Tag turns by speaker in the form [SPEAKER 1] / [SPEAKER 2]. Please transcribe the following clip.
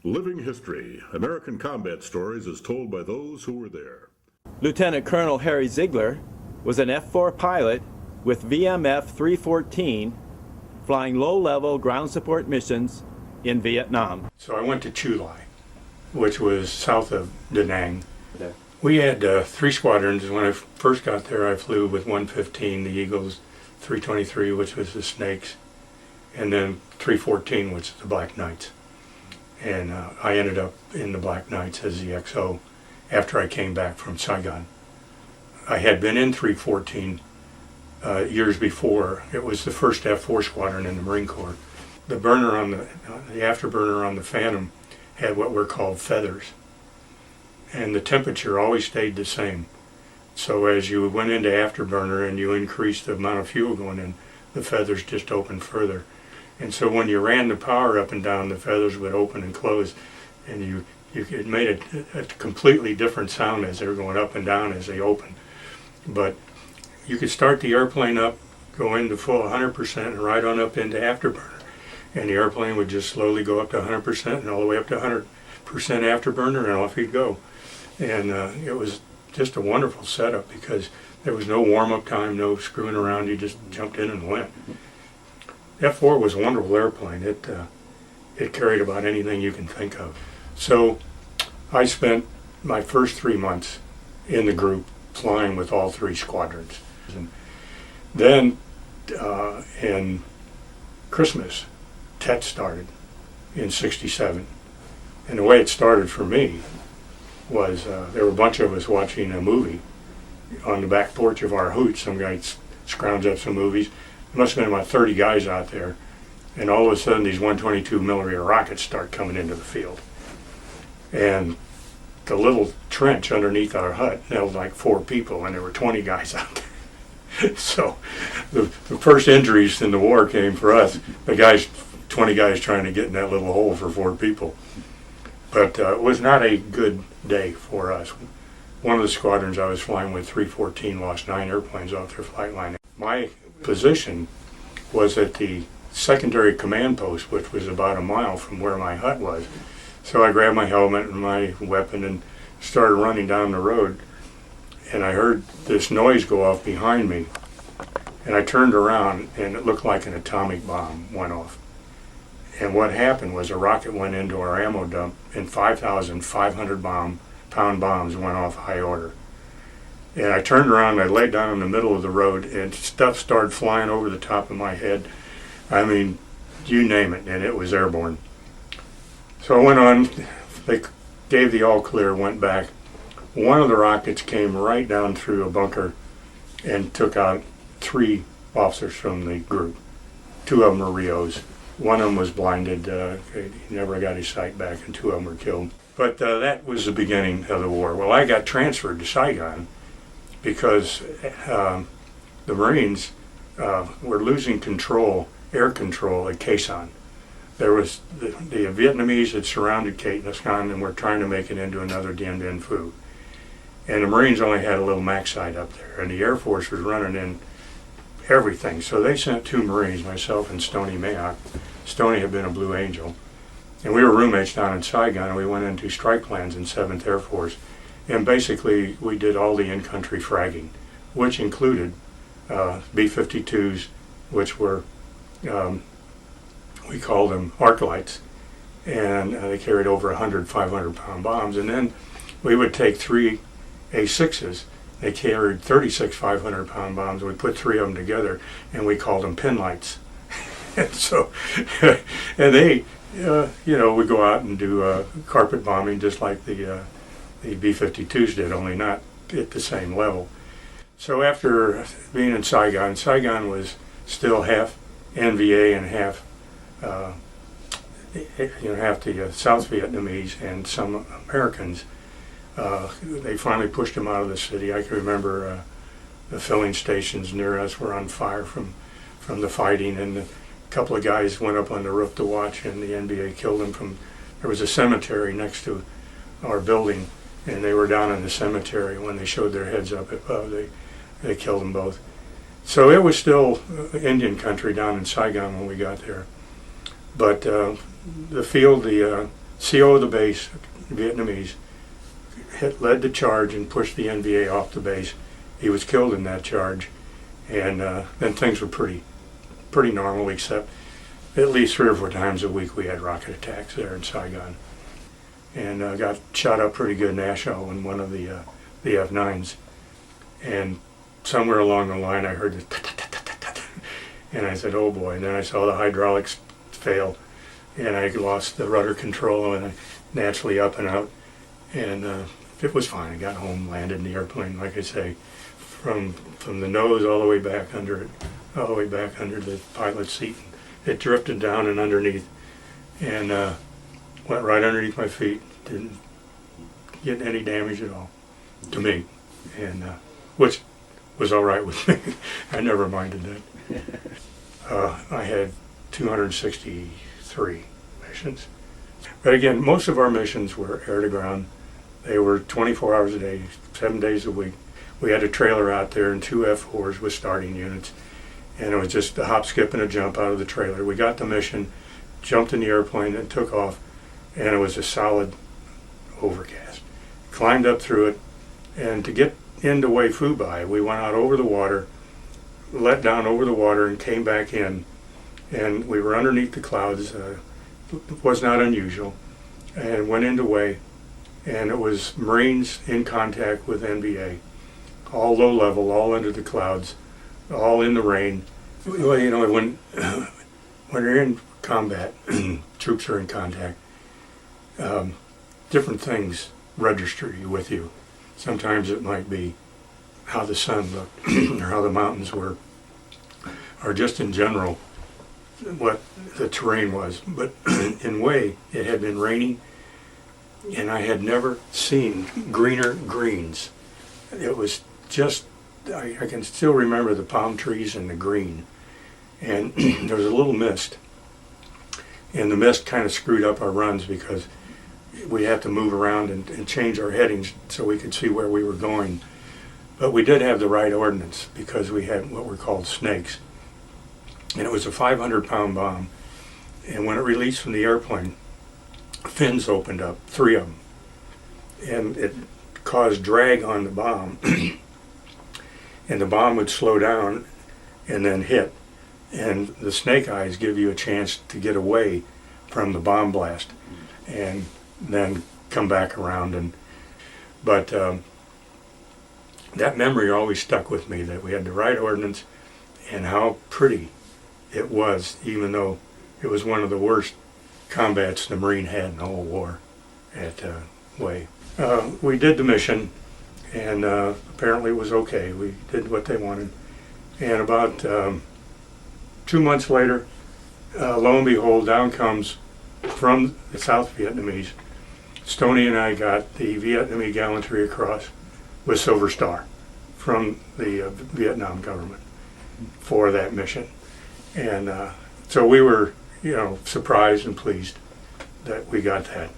[SPEAKER 1] Living history, American combat stories as told by those who were there.
[SPEAKER 2] Lieutenant Colonel Harry Ziegler was an F-4 pilot with VMF 314 flying low-level ground support missions in Vietnam.
[SPEAKER 3] So I went to Chu Lai, which was south of Da Nang.
[SPEAKER 2] Okay.
[SPEAKER 3] We had 3 squadrons. When I first got there, I flew with 115, the Eagles, 323, which was the Snakes, and then 314, which is the Black Knights. And I ended up in the Black Knights as the XO after I came back from Saigon. I had been in 314 years before. It was the first F-4 squadron in the Marine Corps. The burner on the afterburner on the Phantom had what were called feathers, and the temperature always stayed the same. So as you went into afterburner and you increased the amount of fuel going in, the feathers just opened further. And so when you ran the power up and down, the feathers would open and close, and it made a completely different sound as they were going up and down as they opened. But you could start the airplane up, go into full 100% and right on up into afterburner. And the airplane would just slowly go up to 100% and all the way up to 100% afterburner, and off you'd go. And it was just a wonderful setup because there was no warm-up time, no screwing around. You just jumped in and went. F-4 was a wonderful airplane. It carried about anything you can think of. So I spent my first 3 months in the group flying with all 3 squadrons. And then in Christmas, Tet started in '67. And the way it started for me was there were a bunch of us watching a movie on the back porch of our hooch. Some guy scrounged up some movies. There must have been about 30 guys out there. And all of a sudden these 122 millimeter rockets start coming into the field. And the little trench underneath our hut held like 4 people, and there were 20 guys out there. So the first injuries in the war came for us. 20 guys trying to get in that little hole for 4 people. But it was not a good day for us. One of the squadrons I was flying with, 314, lost 9 airplanes off their flight line. My position was at the secondary command post, which was about a mile from where my hut was. So I grabbed my helmet and my weapon and started running down the road, and I heard this noise go off behind me, and I turned around and it looked like an atomic bomb went off. And what happened was a rocket went into our ammo dump and 5,500 pound bombs went off high order. And I turned around and I laid down in the middle of the road and stuff started flying over the top of my head. I mean, you name it, and it was airborne. So I went on, they gave the all clear, went back. One of the rockets came right down through a bunker and took out 3 officers from the group. 2 of them were Rios. One of them was blinded, he never got his sight back, and 2 of them were killed. But that was the beginning of the war. Well, I got transferred to Saigon because the Marines were losing air control at Khe Sanh. There was the Vietnamese had surrounded Khe Sanh and were trying to make it into another Dien Bien Phu. And the Marines only had a little MAC site up there, and the Air Force was running in everything. So they sent 2 Marines, myself and Stoney Mayock. Stoney had been a Blue Angel. And we were roommates down in Saigon, and we went into strike plans in 7th Air Force. And basically, we did all the in-country fragging, which included B-52s, which were, we called them arc lights. And they carried over 100 500-pound bombs. And then we would take 3 A6s. They carried 36 500-pound bombs. We put 3 of them together, and we called them pin lights. And so, and they, would go out and do carpet bombing just like the B-52s did, only not at the same level. So after being in Saigon, Saigon was still half NVA and half the South Vietnamese and some Americans. They finally pushed them out of the city. I can remember the filling stations near us were on fire from the fighting, and a couple of guys went up on the roof to watch, and the NBA killed them there was a cemetery next to our building, and they were down in the cemetery. When they showed their heads up above, they killed them both. So it was still Indian country down in Saigon when we got there. But the field, the CO of the base, Vietnamese, led the charge and pushed the NVA off the base. He was killed in that charge, and then things were pretty normal, except at least 3 or 4 times a week we had rocket attacks there in Saigon, and got shot up pretty good in Asho in one of the F-9s, and somewhere along the line I heard this and I said, oh boy, and then I saw the hydraulics fail, and I lost the rudder control, and I naturally up and out, and it was fine. I got home, landed in the airplane, like I say, from the nose all the way back under it, all the way back under the pilot's seat. It drifted down and underneath, and went right underneath my feet. Didn't get any damage at all to me, and which was all right with me. I never minded that. I had 263 missions. But again, most of our missions were air to ground. They were 24 hours a day, 7 days a week. We had a trailer out there and 2 F-4s with starting units. And it was just a hop, skip, and a jump out of the trailer. We got the mission, jumped in the airplane, and took off. And it was a solid overcast. Climbed up through it, and to get into Wei Fu Bai, we went out over the water, let down over the water, and came back in. And we were underneath the clouds. It was not unusual. And went into Wei, and it was Marines in contact with NVA, all low level, all under the clouds, all in the rain. Well, you know, when you're in combat, troops are in contact, different things register with you. Sometimes it might be how the sun looked or how the mountains were, or just in general what the terrain was. But in Wei, it had been raining, and I had never seen greener greens. It was just, I can still remember the palm trees and the green. And there was a little mist. And the mist kind of screwed up our runs because we had to move around and change our headings so we could see where we were going. But we did have the right ordnance because we had what were called snakes. And it was a 500-pound bomb. And when it released from the airplane, fins opened up, 3 of them. And it caused drag on the bomb. And the bomb would slow down and then hit. And the snake eyes give you a chance to get away from the bomb blast and then come back around. But that memory always stuck with me, that we had the right ordnance and how pretty it was, even though it was one of the worst combats the Marine had in the whole war at Wei. We did the mission, and apparently it was okay. We did what they wanted. And about 2 months later, lo and behold, down comes from the South Vietnamese. Stoney and I got the Vietnamese Gallantry Cross with Silver Star from the Vietnam government for that mission. And so we were, surprised and pleased that we got that.